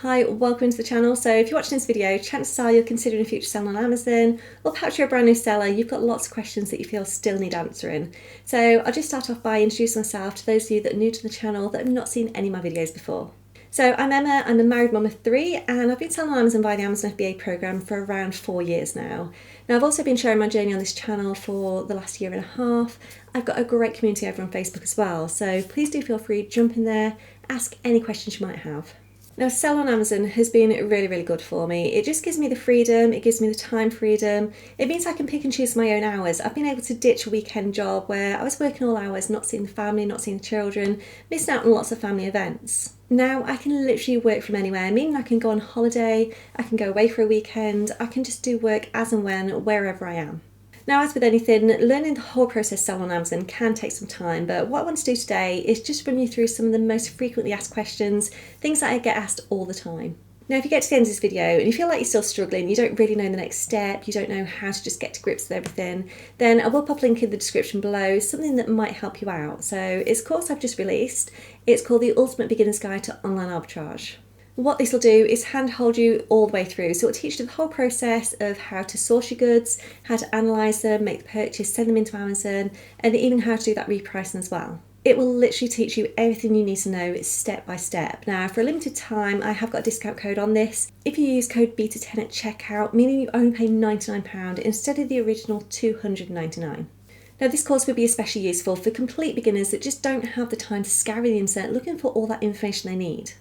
Hi, welcome to the channel. So if you're watching this video, chances are you're considering a future sale on Amazon, or perhaps you're a brand new seller, you've got lots of questions that you feel still need answering. So I'll just start off by introducing myself to those of you that are new to the channel that have not seen any of my videos before. So I'm Emma, I'm a married mum of 3, and I've been selling on Amazon via the Amazon FBA programme for around 4 years now. Now I've also been sharing my journey on this channel for the last year and a half. I've got a great community over on Facebook as well, so please do feel free to jump in there, ask any questions you might have. Now, sell on Amazon has been really good for me. It just gives me the freedom, it gives me the time freedom. It means I can pick and choose my own hours. I've been able to ditch a weekend job where I was working all hours, not seeing the family, not seeing the children, missing out on lots of family events. Now I can literally work from anywhere, meaning I can go on holiday, I can go away for a weekend, I can just do work as and when, wherever I am. Now, as with anything, learning the whole process of selling on Amazon can take some time, but what I want to do today is just run you through some of the most frequently asked questions, things that I get asked all the time. Now, if you get to the end of this video and you feel like you're still struggling, you don't really know the next step, you don't know how to just get to grips with everything, then I will pop a link in the description below, something that might help you out. So it's a course I've just released. It's called The Ultimate Beginner's Guide to Online Arbitrage. What this will do is handhold you all the way through. So it'll teach you the whole process of how to source your goods, how to analyse them, make the purchase, send them into Amazon, and even how to do that repricing as well. It will literally teach you everything you need to know step by step. Now, for a limited time, I have got a discount code on this. If you use code BETA10 at checkout, meaning you only pay £99 instead of the original £299. Now, this course would be especially useful for complete beginners that just don't have the time to scour the internet looking for all that information they need.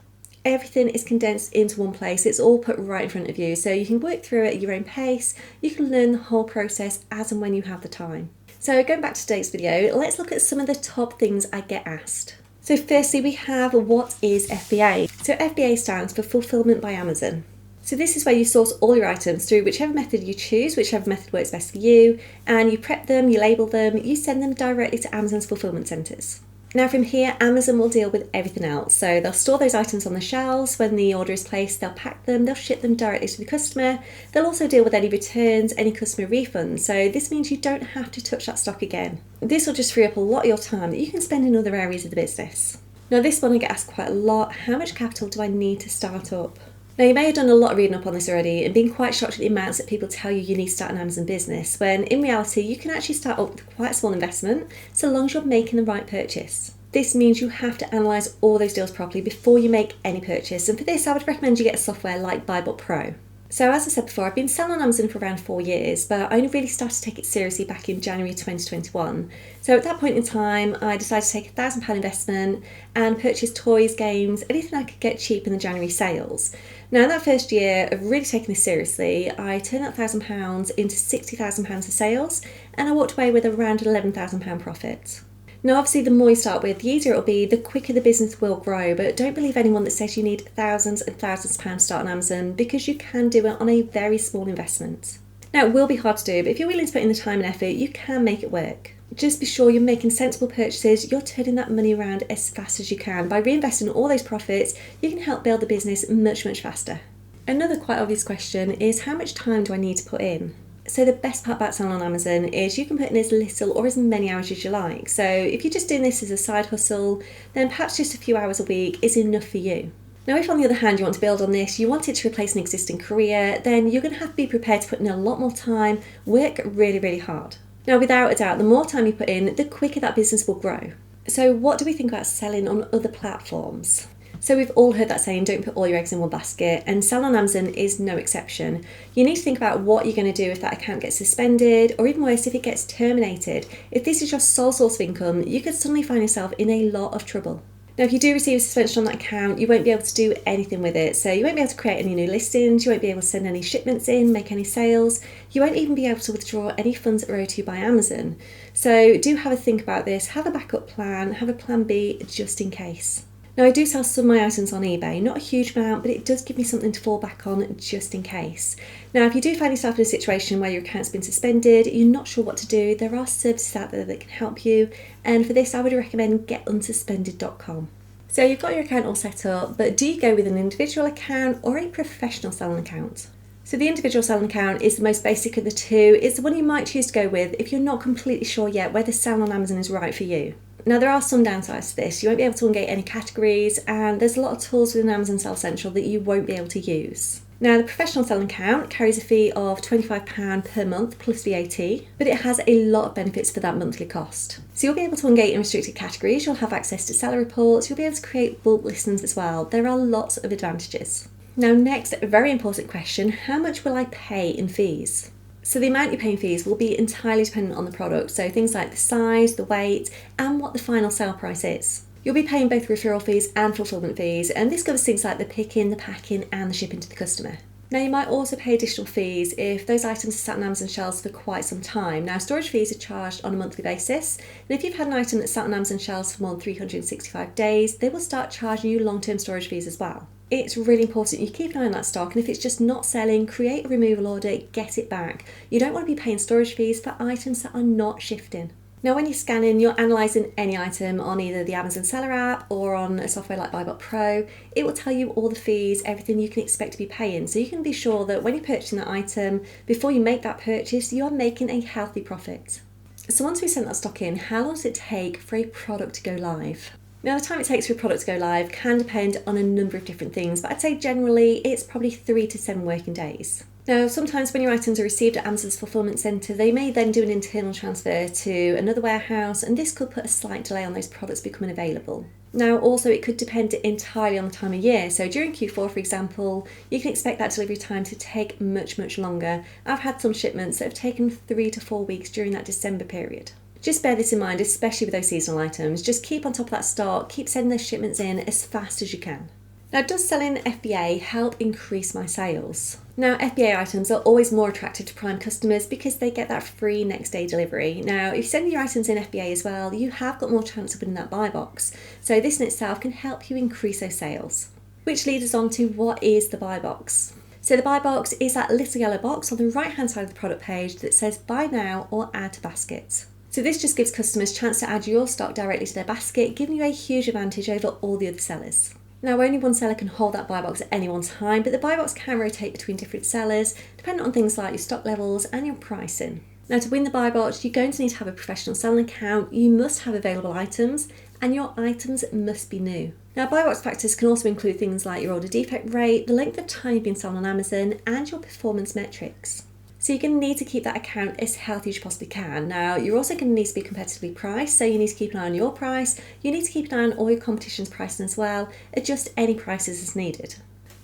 Everything is condensed into one place. It's all put right in front of you, so you can work through it at your own pace. You can learn the whole process as and when you have the time. So going back to today's video, let's look at some of the top things I get asked. So firstly, we have, what is FBA? So FBA stands for Fulfillment by Amazon. So this is where you source all your items through whichever method you choose, whichever method works best for you, and you prep them, you label them, you send them directly to Amazon's fulfillment centres. Now from here, Amazon will deal with everything else. So they'll store those items on the shelves. When the order is placed, they'll pack them, they'll ship them directly to the customer. They'll also deal with any returns, any customer refunds. So this means you don't have to touch that stock again. This will just free up a lot of your time that you can spend in other areas of the business. Now this one I get asked quite a lot. How much capital do I need to start up? Now you may have done a lot of reading up on this already and been quite shocked at the amounts that people tell you need to start an Amazon business, when in reality you can actually start up with quite a small investment so long as you're making the right purchase. This means you have to analyse all those deals properly before you make any purchase, and for this I would recommend you get a software like BuyBot Pro. So as I said before, I've been selling on Amazon for around 4 years, but I only really started to take it seriously back in January 2021. So at that point in time, I decided to take a £1,000 investment and purchase toys, games, anything I could get cheap in the January sales. Now in that first year of really taking this seriously, I turned that £1,000 into £60,000 of sales, and I walked away with around £11,000 profit. Now obviously the more you start with, the easier it'll be, the quicker the business will grow, but don't believe anyone that says you need thousands and thousands of pounds to start on Amazon, because you can do it on a very small investment. Now it will be hard to do, but if you're willing to put in the time and effort, you can make it work. Just be sure you're making sensible purchases, you're turning that money around as fast as you can. By reinvesting all those profits, you can help build the business much faster. Another quite obvious question is, how much time do I need to put in? So the best part about selling on Amazon is you can put in as little or as many hours as you like. So if you're just doing this as a side hustle, then perhaps just a few hours a week is enough for you. Now if on the other hand you want to build on this, you want it to replace an existing career, then you're going to have to be prepared to put in a lot more time, work really hard. Now without a doubt, the more time you put in, the quicker that business will grow. So what do we think about selling on other platforms? So we've all heard that saying, don't put all your eggs in one basket, and selling on Amazon is no exception. You need to think about what you're going to do if that account gets suspended, or even worse, if it gets terminated. If this is your sole source of income, you could suddenly find yourself in a lot of trouble. Now if you do receive a suspension on that account, you won't be able to do anything with it. So you won't be able to create any new listings, you won't be able to send any shipments in, make any sales, you won't even be able to withdraw any funds that are owed to you by Amazon. So do have a think about this, have a backup plan, have a plan B just in case. Now I do sell some of my items on eBay, not a huge amount, but it does give me something to fall back on just in case. Now if you do find yourself in a situation where your account's been suspended, you're not sure what to do, there are services out there that can help you, and for this I would recommend getunsuspended.com. So you've got your account all set up, but do you go with an individual account or a professional selling account? So the individual selling account is the most basic of the two. It's the one you might choose to go with if you're not completely sure yet whether selling on Amazon is right for you. Now there are some downsides to this. You won't be able to ungate any categories, and there's a lot of tools within Amazon Seller Central that you won't be able to use. Now the professional selling account carries a fee of £25 per month plus VAT, but it has a lot of benefits for that monthly cost. So you'll be able to ungate in restricted categories, you'll have access to seller reports, you'll be able to create bulk listings as well. There are lots of advantages. Now next, a very important question, how much will I pay in fees? So the amount you pay in fees will be entirely dependent on the product, so things like the size, the weight, and what the final sale price is. You'll be paying both referral fees and fulfillment fees, and this covers things like the picking, the packing, and the shipping to the customer. Now you might also pay additional fees if those items are sat on Amazon shelves for quite some time. Now storage fees are charged on a monthly basis, and if you've had an item that's sat on Amazon shelves for more than 365 days, they will start charging you long-term storage fees as well. It's really important you keep an eye on that stock, and if it's just not selling, create a removal order, get it back. You don't want to be paying storage fees for items that are not shifting. Now when you're scanning, you're analysing any item on either the Amazon Seller app or on a software like BuyBot Pro. It will tell you all the fees, everything you can expect to be paying, so you can be sure that when you're purchasing that item, before you make that purchase, you're making a healthy profit. So once we've sent that stock in, how long does it take for a product to go live? Now the time it takes for a product to go live can depend on a number of different things, but I'd say generally it's probably 3 to 7 working days. Now sometimes when your items are received at Amazon's fulfillment centre, they may then do an internal transfer to another warehouse, and this could put a slight delay on those products becoming available. Now also it could depend entirely on the time of year, so during Q4 for example, you can expect that delivery time to take much longer. I've had some shipments that have taken 3 to 4 weeks during that December period. Just bear this in mind, especially with those seasonal items. Just keep on top of that stock, keep sending those shipments in as fast as you can. Now, does selling FBA help increase my sales? Now, FBA items are always more attractive to Prime customers because they get that free next day delivery. Now, if you send your items in FBA as well, you have got more chance of winning that buy box. So this in itself can help you increase those sales. Which leads us on to what is the buy box. So the buy box is that little yellow box on the right hand side of the product page that says buy now or add to basket. So this just gives customers a chance to add your stock directly to their basket, giving you a huge advantage over all the other sellers. Now only one seller can hold that buy box at any one time, but the buy box can rotate between different sellers, depending on things like your stock levels and your pricing. Now to win the buy box, you're going to need to have a professional selling account, you must have available items, and your items must be new. Now buy box factors can also include things like your order defect rate, the length of time you've been selling on Amazon, and your performance metrics. So you're going to need to keep that account as healthy as you possibly can. Now, you're also going to need to be competitively priced, so you need to keep an eye on your price. You need to keep an eye on all your competition's pricing as well. Adjust any prices as needed.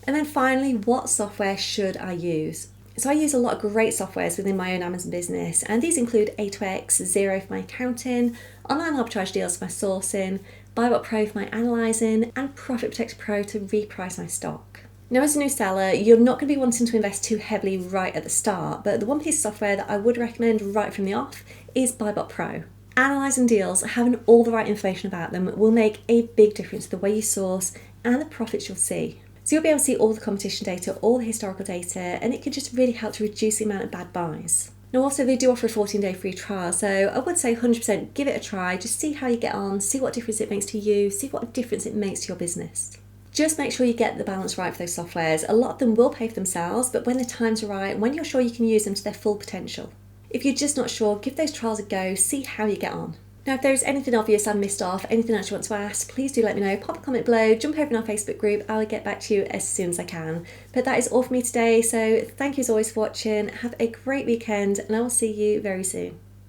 And then finally, what software should I use? So I use a lot of great softwares within my own Amazon business, and these include A2X, Xero for my accounting, Online Arbitrage Deals for my sourcing, BuyBot Pro for my analysing, and Profit Protector Pro to reprice my stock. Now as a new seller, you're not going to be wanting to invest too heavily right at the start, but the one piece of software that I would recommend right from the off is BuyBot Pro. Analysing deals, having all the right information about them will make a big difference to the way you source and the profits you'll see. So you'll be able to see all the competition data, all the historical data, and it can just really help to reduce the amount of bad buys. Now also they do offer a 14-day free trial, so I would say 100% give it a try, just see how you get on, see what difference it makes to you, see what difference it makes to your business. Just make sure you get the balance right for those softwares. A lot of them will pay for themselves, but when the time's right, when you're sure you can use them to their full potential. If you're just not sure, give those trials a go, see how you get on. Now if there's anything obvious I missed off, anything else you want to ask, please do let me know. Pop a comment below, jump over in our Facebook group, I will get back to you as soon as I can. But that is all for me today, so thank you as always for watching, have a great weekend, and I will see you very soon.